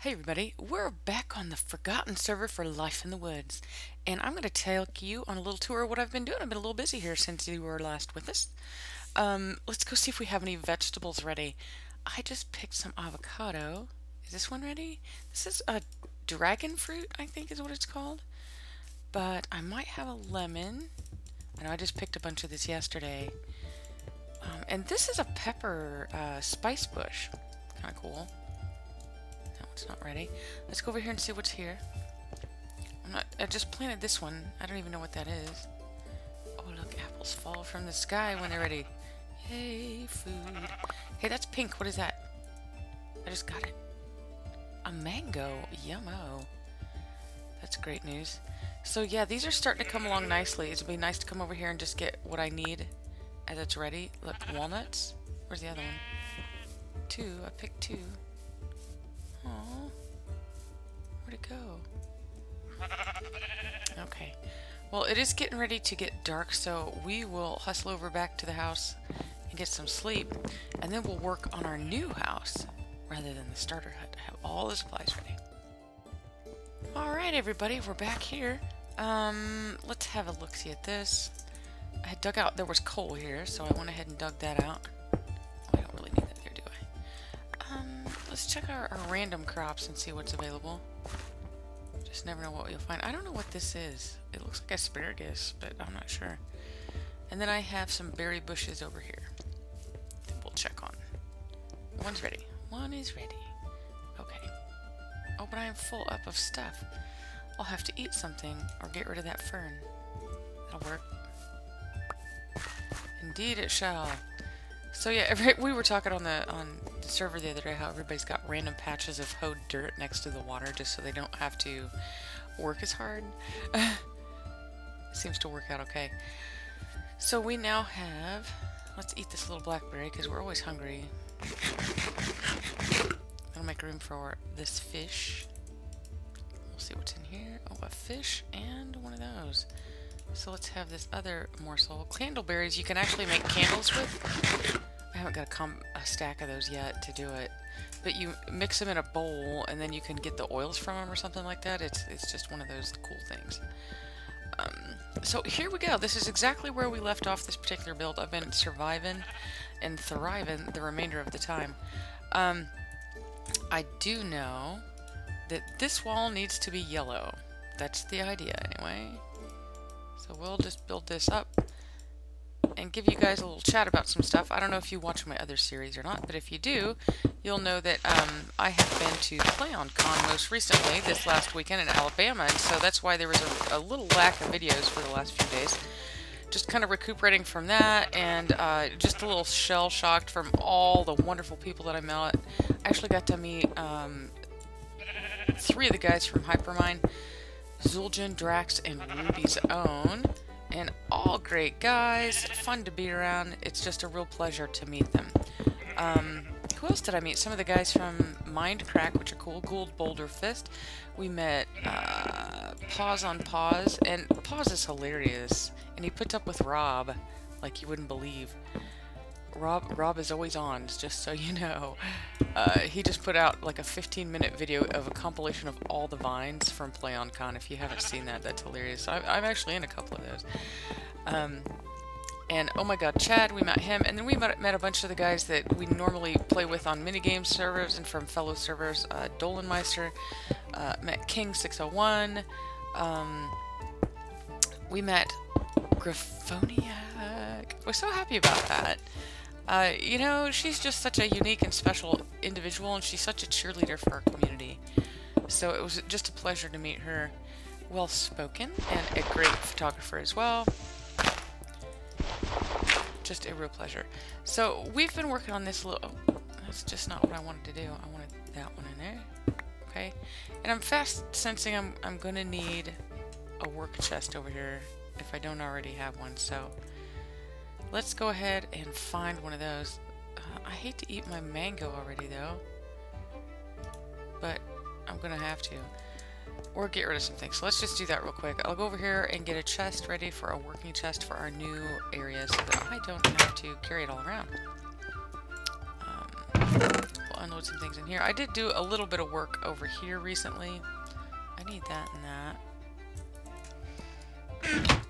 Hey everybody, we're back on the forgotten server for Life in the Woods, and I'm going to take you on a little tour of what I've been doing. I've been a little busy here since you were last with us. Let's go see if we have any vegetables ready. I just picked some avocado. Is this one ready? This is a dragon fruit, I think is what it's called. But I might have a lemon. I know I just picked a bunch of this yesterday. And this is a pepper spice bush. Kind of cool. It's not ready. Let's go over here and see what's here. I just planted this one. I don't even know what that is. Oh, look, apples fall from the sky when they're ready. Yay, food. Hey, that's pink. What is that? I just got it. A mango. Yummo. That's great news. So, yeah, these are starting to come along nicely. It'll be nice to come over here and just get what I need as it's ready. Look, walnuts. Where's the other one? Two. I picked two. Aww. Where'd it go? Okay. Well, it is getting ready to get dark, so we will hustle over back to the house and get some sleep, and then we'll work on our new house rather than the starter hut. I have all the supplies ready. Alright, everybody, we're back here. Let's have a look-see at this. I had dug out, there was coal here, so I went ahead and dug that out. I don't really need that there, do I? Let's check our random crops and see what's available. Just never know what you'll find. I don't know what this is. It looks like asparagus, but I'm not sure. And then I have some berry bushes over here that we'll check on. One's ready. One is ready. Okay. Oh, but I am full up of stuff. I'll have to eat something or get rid of that fern. That'll work. Indeed it shall. So yeah, we were talking on the server the other day how everybody's got random patches of hoed dirt next to the water just so they don't have to work as hard. Seems to work out okay. So we now have, let's eat this little blackberry because we're always hungry. That'll make room for this fish. We'll see what's in here. Oh, a fish and one of those. So let's have this other morsel. Candleberries you can actually make candles with. I haven't got a stack of those yet to do it. But you mix them in a bowl and then you can get the oils from them or something like that. It's just one of those cool things. So here we go. This is exactly where we left off this particular build. I've been surviving and thriving the remainder of the time. I do know that this wall needs to be yellow. That's the idea anyway. So we'll just build this up and give you guys a little chat about some stuff. I don't know if you watch my other series or not, but if you do, you'll know that I have been to PlayOnCon most recently this last weekend in Alabama, and so that's why there was a little lack of videos for the last few days. Just kind of recuperating from that, and just a little shell-shocked from all the wonderful people that I met. I actually got to meet 3 of the guys from Hypermine, Zul'jin, Drax, and Ruby's Own, and all great guys, fun to be around. It's just a real pleasure to meet them. Who else did I meet? Some of the guys from Mindcrack, which are cool. Gould Boulder Fist. We met Pause on Pause, and Pause is hilarious, and he puts up with Rob like you wouldn't believe. Rob is always on, just so you know. He just put out like a 15-minute video of a compilation of all the vines from PlayOnCon. If you haven't seen that, that's hilarious. I'm actually in a couple of those. And oh my god, Chad, we met him. And then we met a bunch of the guys that we normally play with on minigame servers and from fellow servers. Dolenmeister, met King601. We met Graphoniac. We're so happy about that. You know, she's just such a unique and special individual, and she's such a cheerleader for our community. So it was just a pleasure to meet her. Well-spoken, and a great photographer as well. Just a real pleasure. So we've been working on this little... Oh, that's just not what I wanted to do. I wanted that one in there. Okay. And I'm fast sensing I'm going to need a work chest over here if I don't already have one, so... Let's go ahead and find one of those. I hate to eat my mango already, though. But I'm going to have to. Or get rid of some things. So let's just do that real quick. I'll go over here and get a chest ready for a working chest for our new area so that I don't have to carry it all around. We'll unload some things in here. I did do a little bit of work over here recently. I need that and that.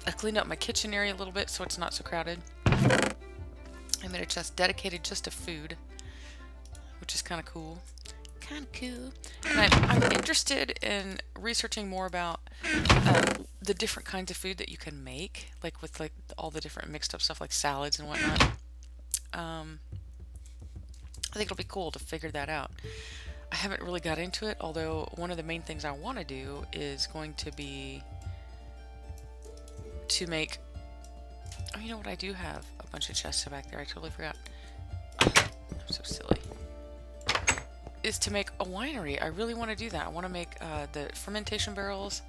I cleaned up my kitchen area a little bit so it's not so crowded. I made a chest dedicated just to food, which is kind of cool. And I'm interested in researching more about the different kinds of food that you can make, like with like all the different mixed up stuff like salads and whatnot. I think it'll be cool to figure that out. I haven't really got into it, although one of the main things I want to do is going to be to make... Oh, you know what? I do have a bunch of chests back there. I totally forgot. I'm so silly. Is to make a winery. I really want to do that. I want to make the fermentation barrels,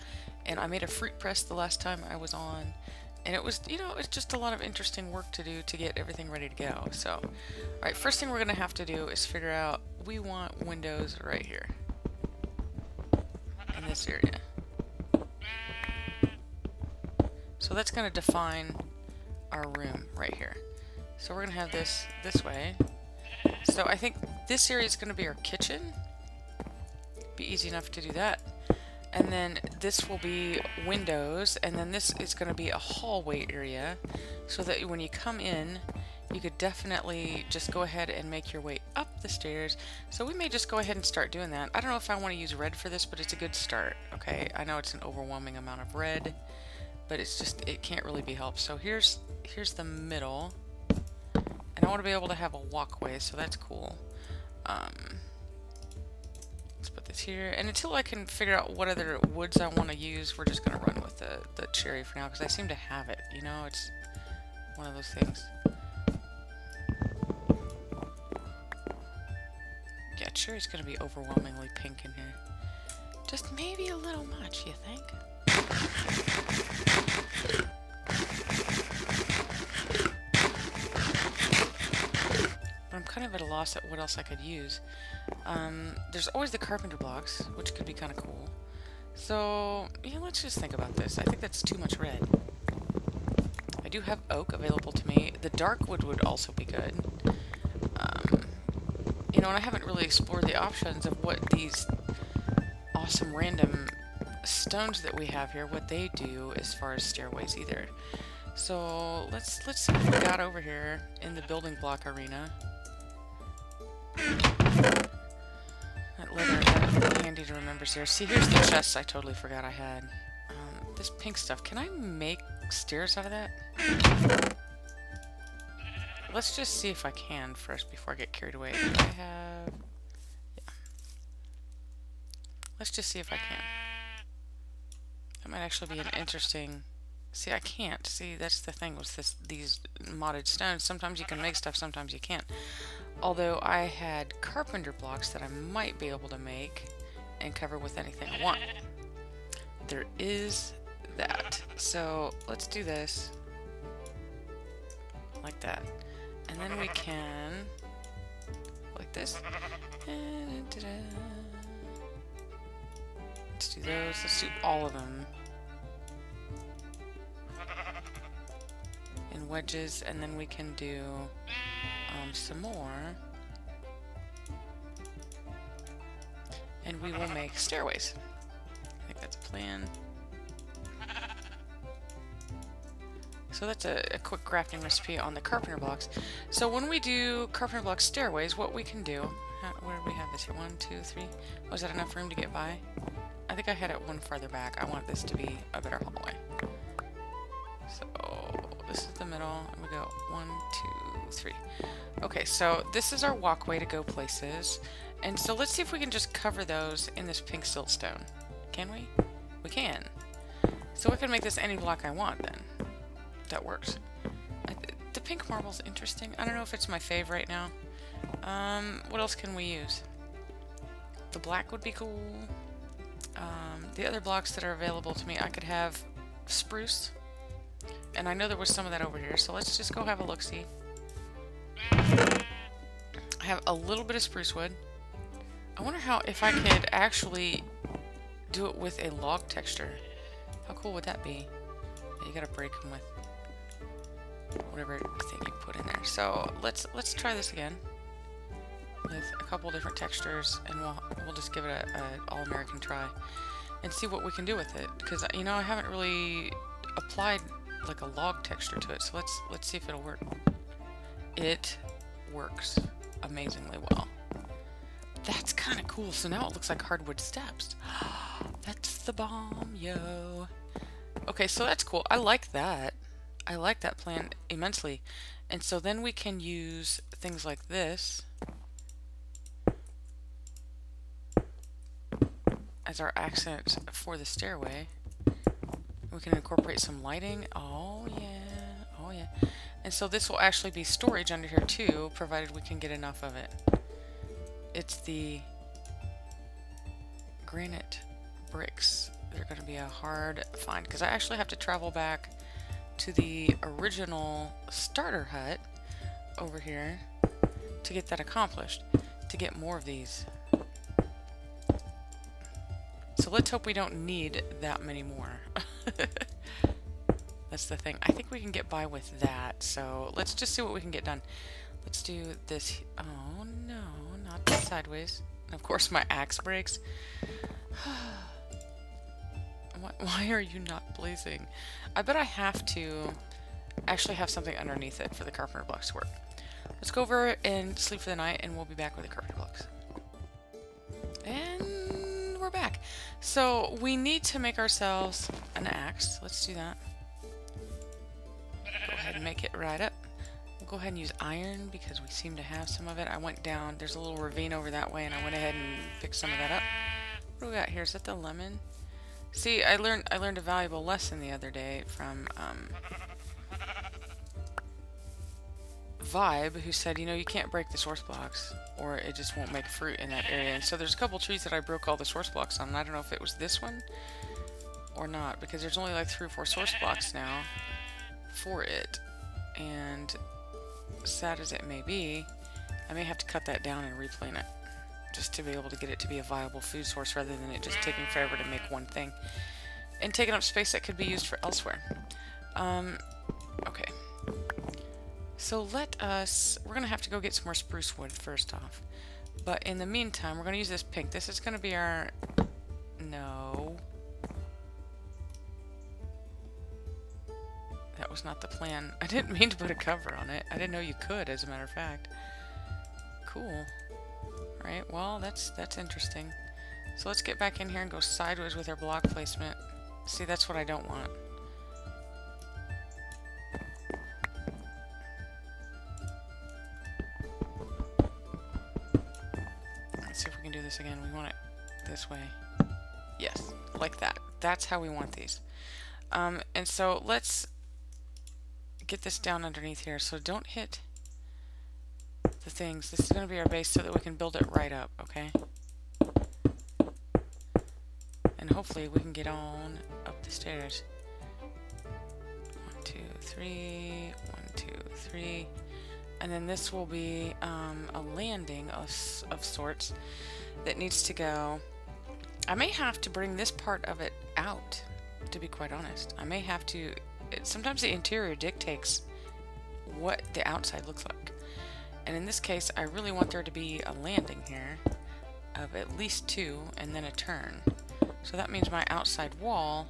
and I made a fruit press the last time I was on, and it was, you know, it's just a lot of interesting work to do to get everything ready to go. So, alright, first thing we're going to have to do is figure out, we want windows right here in this area. So that's going to define our room right here. So we're going to have this way. So I think this area is going to be our kitchen. Be easy enough to do that. And then this will be windows, and then this is going to be a hallway area, so that when you come in, you could definitely just go ahead and make your way up the stairs. So we may just go ahead and start doing that. I don't know if I want to use red for this, but it's a good start. Okay, I know it's an overwhelming amount of red, but it's just, it can't really be helped. So here's the middle. And I want to be able to have a walkway, so that's cool. Let's put this here. And until I can figure out what other woods I want to use, we're just going to run with the cherry for now, because I seem to have it. You know, it's one of those things. Yeah, cherry's going to be overwhelmingly pink in here. Just maybe a little much, you think? I'm kind of at a loss at what else I could use. There's always the carpenter blocks, which could be kind of cool. So, yeah, let's just think about this. I think that's too much red. I do have oak available to me. The dark wood would also be good. You know, and I haven't really explored the options of what these awesome random stones that we have here, what they do as far as stairways either. So, let's see what we got over here in the building block arena. That leather handy to remember here. See, here's the chests I totally forgot I had. This pink stuff. Can I make stairs out of that? Let's just see if I can first before I get carried away. Do I have... Yeah. Let's just see if I can. That might actually be an interesting... See, I can't. See, that's the thing with these modded stones. Sometimes you can make stuff, sometimes you can't. Although I had carpenter blocks that I might be able to make and cover with anything I want. There is that. So let's do this like that. And then we can like this. Let's do those. Let's do all of them in wedges, and then we can do some more, and we will make stairways. I think that's a plan. So that's a quick crafting recipe on the carpenter blocks. So when we do carpenter block stairways, what we can do, where do we have this here? 1, 2, 3. Was that enough room to get by? I think I had it one farther back. I want this to be a better hallway. So this is the middle, and we go 1, 2, 3. Okay, so this is our walkway to go places. And so let's see if we can just cover those in this pink siltstone. Can we? We can. So we can make this any block I want then. That works. The pink marble's interesting. I don't know if it's my fave right now. What else can we use? The black would be cool. The other blocks that are available to me, I could have spruce. And I know there was some of that over here, so let's just go have a look-see. I have a little bit of spruce wood. I wonder if I could actually do it with a log texture. How cool would that be? Yeah, you gotta break them with whatever thing you put in there. So let's try this again. with a couple different textures, and we'll just give it a all-American try and see what we can do with it. Because you know, I haven't really applied like a log texture to it, so let's see if it'll work. It works amazingly well. That's kind of cool. So now it looks like hardwood steps. That's the bomb, yo. Okay, so that's cool. I like that. I like that plan immensely. And so then we can use things like this as our accent for the stairway. We can incorporate some lighting. Oh yeah, oh yeah. And so this will actually be storage under here too, provided we can get enough of it. It's the granite bricks. They're going to be a hard find because I actually have to travel back to the original starter hut over here to get that accomplished, to get more of these. So let's hope we don't need that many more. That's the thing. I think we can get by with that, so let's just see what we can get done. Let's do this. Oh no, not that sideways. And of course my axe breaks. Why are you not blazing? I bet I have to actually have something underneath it for the carpenter blocks to work. Let's go over and sleep for the night, and we'll be back with the carpenter blocks. And we're back. So we need to make ourselves an axe. Let's do that. Go ahead and make it right up. We'll go ahead and use iron because we seem to have some of it. I went down. There's a little ravine over that way, and I went ahead and picked some of that up. What do we got here? Is that the lemon? See, I learned a valuable lesson the other day from Vibe, who said, you know, you can't break the source blocks or it just won't make fruit in that area. And so there's a couple trees that I broke all the source blocks on, and I don't know if it was this one or not, because there's only like 3 or 4 source blocks now for it. And sad as it may be, I may have to cut that down and replant it, just to be able to get it to be a viable food source rather than it just taking forever to make one thing and taking up space that could be used for elsewhere. Okay. So we're going to have to go get some more spruce wood first off. But in the meantime, we're going to use this pink. This is going to be our... No. That was not the plan. I didn't mean to put a cover on it. I didn't know you could, as a matter of fact. Cool. Right, well, that's interesting. So let's get back in here and go sideways with our block placement. See, that's what I don't want. Let's see if we can do this again. We want it this way. Yes, like that. That's how we want these. And so let's get this down underneath here. So don't hit the things. This is going to be our base so that we can build it right up, okay? And hopefully we can get on up the stairs. 1, 2, 3, 1, 2, 3. And then this will be a landing of sorts that needs to go. I may have to bring this part of it out, to be quite honest. I may have to... Sometimes the interior dictates what the outside looks like. And in this case, I really want there to be a landing here of at least 2 and then a turn. So that means my outside wall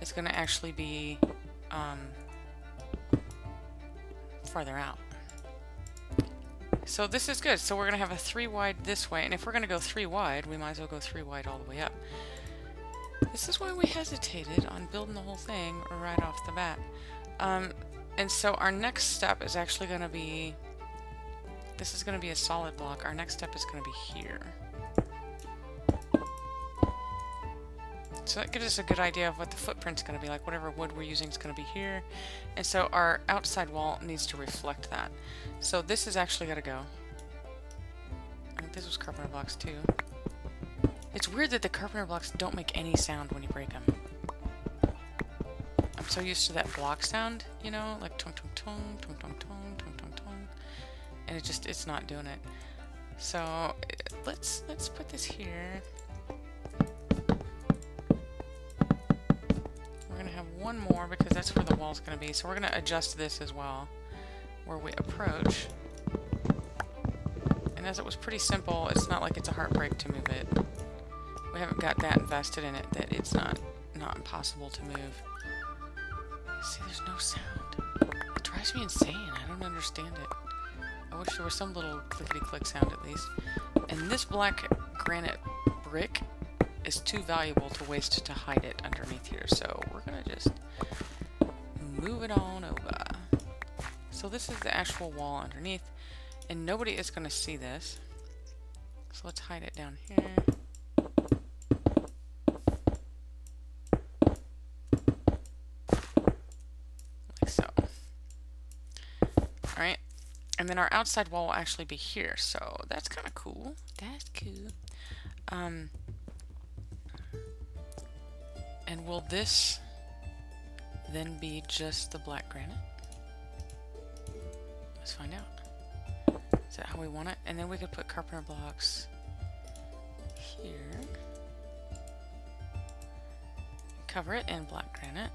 is going to actually be farther out. So this is good. So we're going to have a 3 wide this way, and if we're going to go 3 wide, we might as well go 3 wide all the way up. This is why we hesitated on building the whole thing right off the bat. And so our next step is actually going to be... This is going to be a solid block. Our next step is going to be here. So that gives us a good idea of what the footprint's going to be like. Whatever wood we're using is going to be here. And so our outside wall needs to reflect that. So this is actually got to go. I think this was carpenter blocks too. It's weird that the carpenter blocks don't make any sound when you break them. I'm so used to that block sound, you know, like tung tung tung, tung tung tung, tung tung tung. And it's not doing it. So let's put this here. We're gonna have one more because that's where the wall's gonna be. So we're gonna adjust this as well, where we approach. And And as it was pretty simple, it's not like it's a heartbreak to move it. We haven't got that invested in it that it's not impossible to move. See, there's no sound. It drives me insane. I don't understand it. I wish there was some little clickety-click sound at least. And this black granite brick is too valuable to waste to hide it underneath here. So we're gonna just move it on over. So this is the actual wall underneath. And nobody is gonna see this. So let's hide it down here. Alright, and then our outside wall will actually be here, so that's kind of cool. That's cool. And will this then be just the black granite? Let's find out. Is that how we want it? And then we could put carpenter blocks here. Cover it in black granite.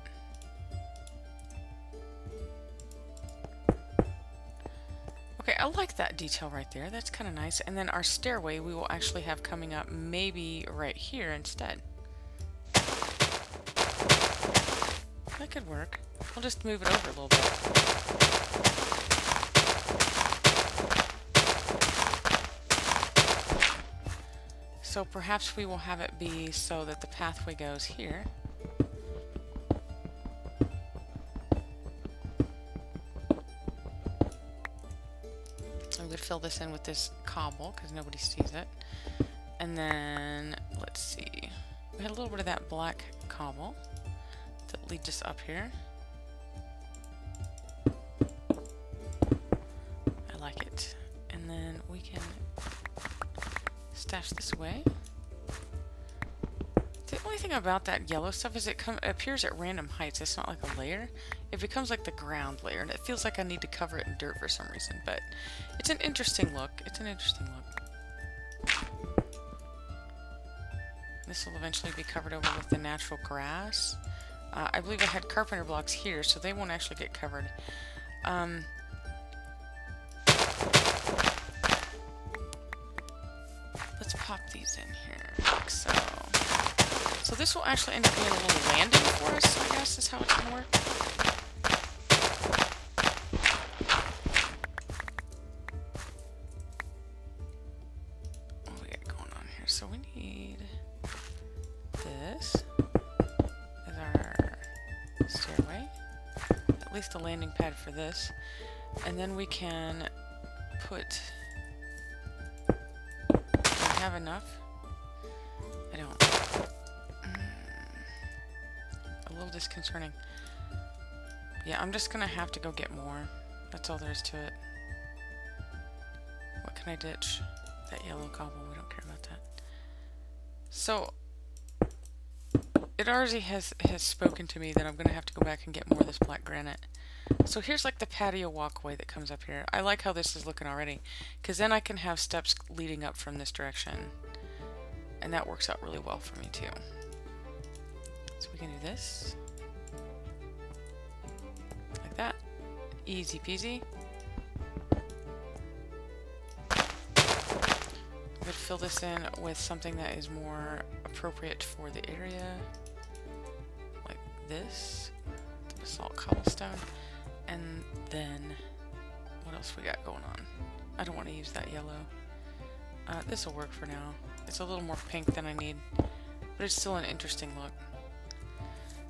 Okay, I like that detail right there. That's kind of nice. And then our stairway we will actually have coming up maybe right here instead. That could work. We'll just move it over a little bit. So perhaps we will have it be so that the pathway goes here. So we would fill this in with this cobble because nobody sees it. And then, let's see. We had a little bit of that black cobble that leads us up here. I like it. And then we can stash this away. The only thing about that yellow stuff is it appears at random heights. It's not like a layer. It becomes like the ground layer, and it feels like I need to cover it in dirt for some reason, but it's an interesting look. It's an interesting look. This will eventually be covered over with the natural grass. I believe I had carpenter blocks here, so they won't actually get covered. Let's pop these in here, like so. So this will actually end up being a little landing for us, I guess is how it's going to work. What do we got going on here? So we need this as our stairway, at least a landing pad for this, and then we can put, do we have enough? I don't. A little disconcerting. Yeah, I'm just gonna have to go get more. That's all there is to it. What can I ditch? That yellow cobble, we don't care about that. So, it already has spoken to me that I'm gonna have to go back and get more of this black granite. So here's like the patio walkway that comes up here. I like how this is looking already, because then I can have steps leading up from this direction. And that works out really well for me too. So we can do this. Like that. Easy peasy. I'm going to fill this in with something that is more appropriate for the area. Like this. The basalt cobblestone. And then, what else we got going on? I don't want to use that yellow. This will work for now. It's a little more pink than I need, but it's still an interesting look.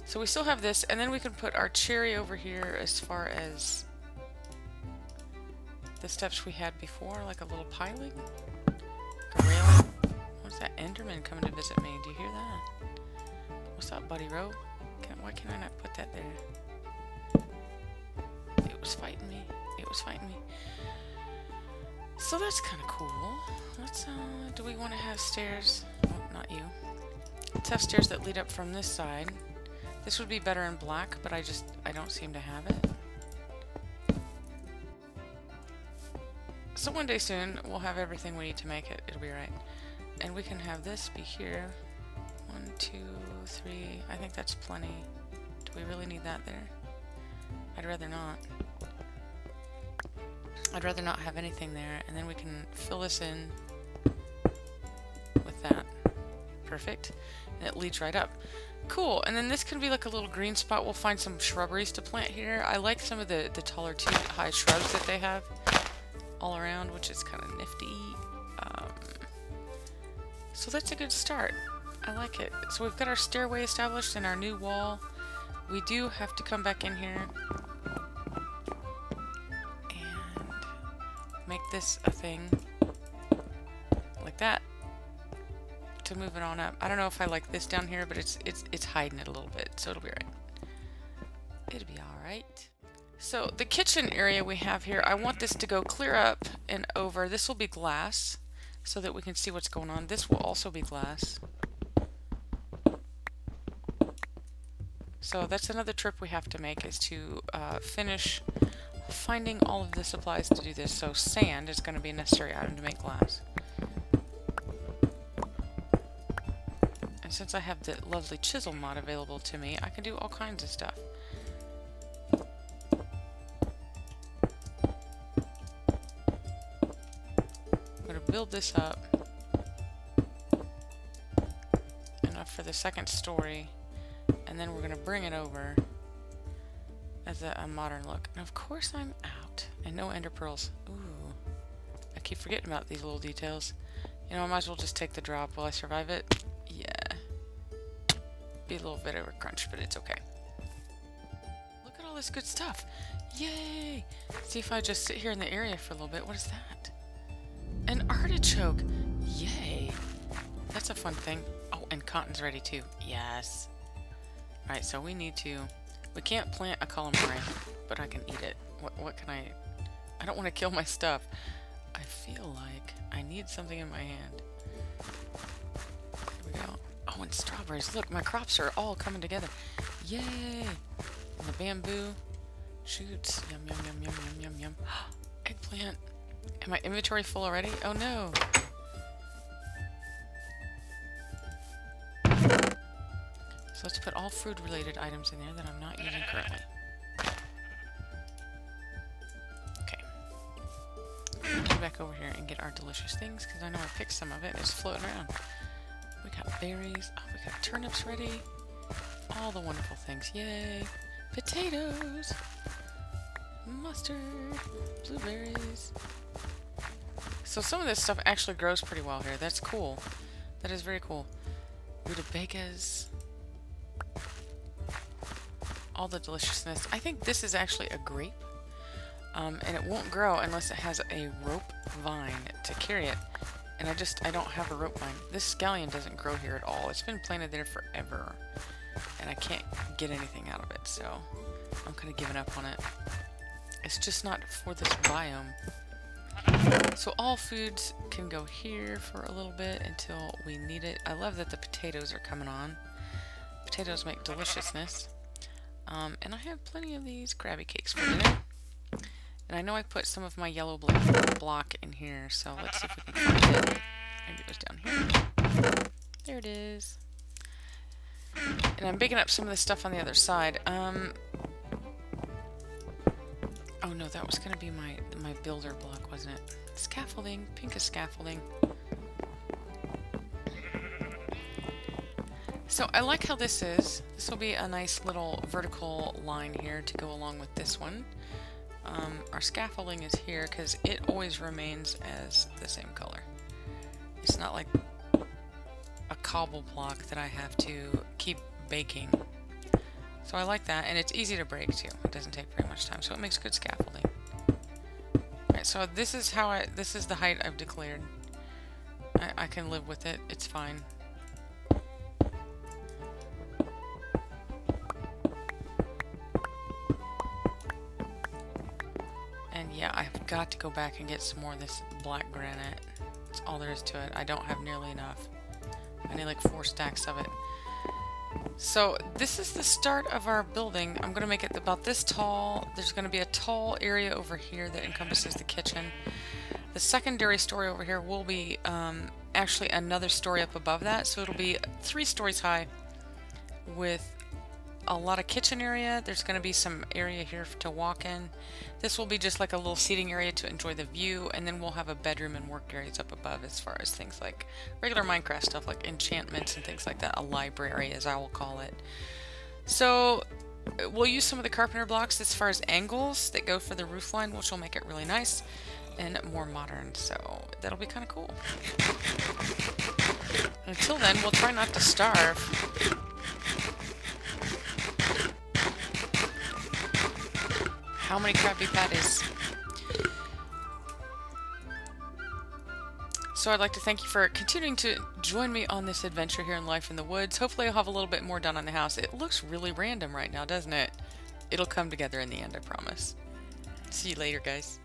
So we still have this, and then we can put our cherry over here as far as the steps we had before, like a little piling. Like a railing. What's that? Enderman coming to visit me. Do you hear that? What's up, buddy Roe? Why can I not put that there? It was fighting me. It was fighting me. So that's kind of cool. Let's, do we want to have stairs? Oh, not you. Let's have stairs that lead up from this side. This would be better in black, but I don't seem to have it. So one day soon, we'll have everything we need to make it. It'll be right. And we can have this be here. 1, 2, 3. I think that's plenty. Do we really need that there? I'd rather not. I'd rather not have anything there, and then we can fill this in with that. Perfect. And it leads right up. Cool, and then this can be like a little green spot. We'll find some shrubberies to plant here. I like some of the taller 2-high shrubs that they have all around, which is kind of nifty. So that's a good start. I like it. So we've got our stairway established and our new wall. We do have to come back in here and make this a thing like that to move it on up. I don't know if I like this down here, but it's hiding it a little bit, so it'll be right. It'll be all right. So the kitchen area we have here, I want this to go clear up and over. This will be glass so that we can see what's going on. This will also be glass. So that's another trip we have to make, is to finish finding all of the supplies to do this. So sand is going to be a necessary item to make glass. And since I have the lovely chisel mod available to me, I can do all kinds of stuff. I'm going to build this up enough for the second story, and then we're going to bring it over as a modern look. And of course I'm out, and no ender pearls. Ooh, I keep forgetting about these little details. You know, I might as well just take the drop. Will I survive it? Yeah. Be a little bit of a crunch, but it's okay. Look at all this good stuff. Yay! See if I just sit here in the area for a little bit. What is that? An artichoke! Yay! That's a fun thing. Oh, and cotton's ready too. Yes. Alright, so we need to... We can't plant a calamari, but I can eat it. What can I... I don't want to kill my stuff. I feel like I need something in my hand. Here we go. Oh, and strawberries. Look, my crops are all coming together. Yay! And the bamboo shoots. Yum, yum, yum, yum, yum, yum, yum. Eggplant. Am my inventory full already? Oh, no. So let's put all food-related items in there that I'm not using currently. Okay. Get back over here and get our delicious things, because I know I picked some of it. It's floating around. We got berries. Oh, we got turnips ready. All the wonderful things. Yay. Potatoes. Mustard. Blueberries. So some of this stuff actually grows pretty well here. That's cool. That is very cool. Rutabagas. All the deliciousness. I think this is actually a grape. And it won't grow unless it has a rope vine to carry it. And I don't have a rope vine. This scallion doesn't grow here at all. It's been planted there forever. And I can't get anything out of it, so I'm kind of giving up on it. It's just not for this biome. So all foods can go here for a little bit until we need it. I love that the potatoes are coming on. Potatoes make deliciousness. And I have plenty of these Krabby Cakes for dinner. And I know I put some of my yellow block in here, so let's see if we can find it. Maybe it was down here. There it is. And I'm picking up some of the stuff on the other side. Oh no, that was going to be my builder block, wasn't it? Scaffolding. Pink is scaffolding. So I like how this is. This will be a nice little vertical line here to go along with this one. Our scaffolding is here because it always remains as the same color. It's not like a cobble block that I have to keep baking. So I like that, and it's easy to break too. It doesn't take very much time, so it makes good scaffolding. Alright, so this is the height I've declared. I can live with it. It's fine. And yeah, I've got to go back and get some more of this black granite. That's all there is to it. I don't have nearly enough. I need like 4 stacks of it. So this is the start of our building. I'm going to make it about this tall. There's going to be a tall area over here that encompasses the kitchen. The secondary story over here will be actually another story up above that. So it'll be 3 stories high with a lot of kitchen area. There's going to be some area here to walk in. This will be just like a little seating area to enjoy the view, and then we'll have a bedroom and work areas up above as far as things like regular Minecraft stuff like enchantments and things like that. A library, as I will call it. So we'll use some of the carpenter blocks as far as angles that go for the roof line, which will make it really nice and more modern. So that'll be kind of cool. Until then, we'll try not to starve. How many Krabby Patties? So I'd like to thank you for continuing to join me on this adventure here in Life in the Woods. Hopefully I'll have a little bit more done on the house. It looks really random right now, doesn't it? It'll come together in the end, I promise. See you later, guys.